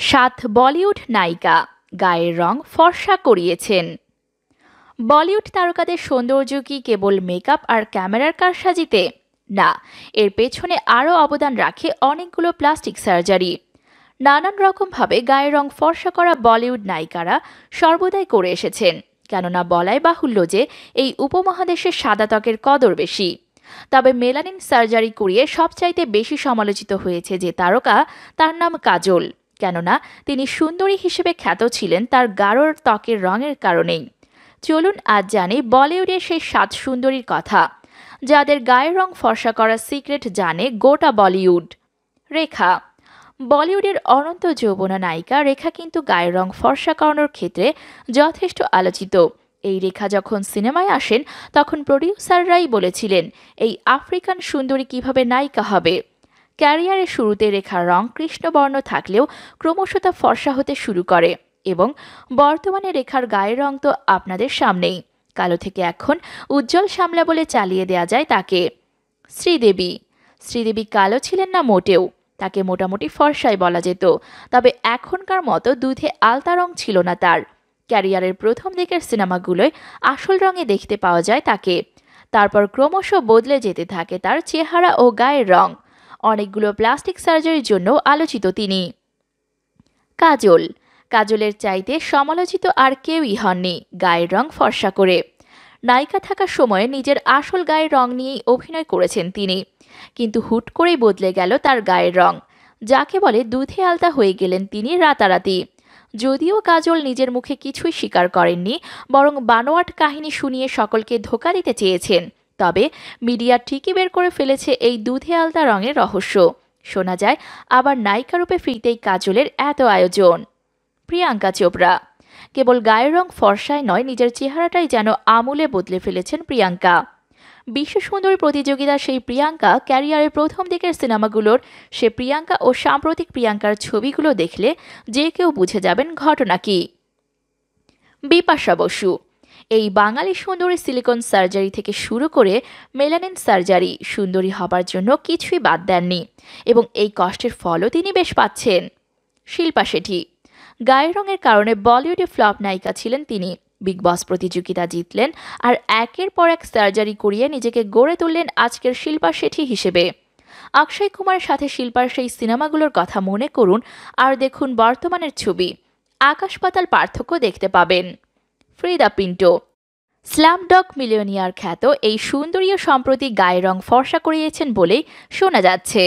সাত বলিউড নায়িকা গায়ের রং ফর্সা করিয়েছেন। বলিউড তারকাদের সৌন্দর্য কি কেবল মেকআপ আর ক্যামেরার কারসাজিতে? না, এর পেছনে আরও অবদান রাখে অনেকগুলো প্লাস্টিক সার্জারি। নানান রকমভাবে গায়ের রং ফর্সা করা বলিউড নায়িকারা সর্বদাই করে এসেছেন, কেননা বলাই বাহুল্য যে এই উপমহাদেশে সাদা ত্বকের কদর বেশি। তবে মেলানিন সার্জারি করিয়ে সবচাইতে বেশি সমালোচিত হয়েছে যে তারকা, তার নাম কাজল। কেননা তিনি সুন্দরী হিসেবে খ্যাত ছিলেন তার গাঢ় ত্বকের রঙের কারণেই। চলুন আজ জানি বলিউডের সেই 7 সুন্দরীর কথা, যাদের গায়ের রং ফর্সা করার সিক্রেট জানে গোটা বলিউড। রেখা। বলিউডের অনন্ত যৌবনা নায়িকা রেখা কিন্তু গায়ের রং ফর্সা করানোর ক্ষেত্রে যথেষ্ট আলোচিত। এই রেখা যখন সিনেমায় আসেন তখন প্রডিউসাররাই বলেছিলেন এই আফ্রিকান সুন্দরী কিভাবে নায়িকা হবে। ক্যারিয়ারের শুরুতে রেখার রং কৃষ্ণবর্ণ থাকলেও ক্রমশ তা ফর্সা হতে শুরু করে এবং বর্তমানে রেখার গায়ের রং তো আপনাদের সামনেই, কালো থেকে এখন উজ্জ্বল শ্যামলা বলে চালিয়ে দেয়া যায় তাকে। শ্রীদেবী কালো ছিলেন না মোটেও, তাকে মোটামুটি ফর্সাই বলা যেত, তবে এখনকার মতো দুধে আলতা রং ছিল না তার। ক্যারিয়ারের প্রথম দিকের সিনেমাগুলোয় আসল রঙে দেখতে পাওয়া যায় তাকে, তারপর ক্রমশ বদলে যেতে থাকে তার চেহারা ও গায়ের রং। অনেকগুলো প্লাস্টিক সার্জারির জন্য আলোচিত তিনি। কাজলের চাইতে সমালোচিত আর কেউই হননি গায়ের রং ফর্সা করে। নায়িকা থাকার সময়ে নিজের আসল গায়ের রং নিয়েই অভিনয় করেছেন তিনি, কিন্তু হুট করেই বদলে গেল তার গায়ের রং, যাকে বলে দুধে আলতা হয়ে গেলেন তিনি রাতারাতি। যদিও কাজল নিজের মুখে কিছুই স্বীকার করেননি, বরং বানোয়াট কাহিনী শুনিয়ে সকলকে ধোঁকা দিতে চেয়েছেন, তবে মিডিয়া ঠিকই বের করে ফেলেছে এই দুধে আলতা রঙের রহস্য। শোনা যায় আবার নায়িকা রূপে ফিরতেই কাজলের এত আয়োজন। প্রিয়াঙ্কা চোপড়া। কেবল গায়ের রং ফর্সায় নয়, নিজের চেহারাটাই যেন আমূলে বদলে ফেলেছেন প্রিয়াঙ্কা। বিশ্ব সুন্দরী প্রতিযোগিতার সেই প্রিয়াঙ্কা ক্যারিয়ারের প্রথম দিকের সিনেমাগুলোর সে প্রিয়াঙ্কা ও সাম্প্রতিক প্রিয়াঙ্কার ছবিগুলো দেখলে যে কেউ বুঝে যাবেন ঘটনা কি। বিপাশা বসু। এই বাঙালি সুন্দরী সিলিকন সার্জারি থেকে শুরু করে মেলানিন সার্জারি, সুন্দরী হবার জন্য কিছুই বাদ দেননি এবং এই কষ্টের ফলও তিনি বেশ পাচ্ছেন। শিল্পা শেঠি। গায়ের রঙের কারণে বলিউডে ফ্লপ নায়িকা ছিলেন তিনি। বিগ বস প্রতিযোগিতা জিতলেন আর একের পর এক সার্জারি করিয়ে নিজেকে গড়ে তুললেন আজকের শিল্পা শেঠি হিসেবে। অক্ষয় কুমারের সাথে শিল্পার সেই সিনেমাগুলোর কথা মনে করুন আর দেখুন বর্তমানের ছবি, আকাশ পাতাল পার্থক্য দেখতে পাবেন। ফ্রিদা পিন্টো। স্ল্যামডগ মিলিয়নিয়ার খ্যাত এই সুন্দরী সম্প্রতি গায়ের রং ফর্সা করিয়েছেন বলেই শোনা যাচ্ছে।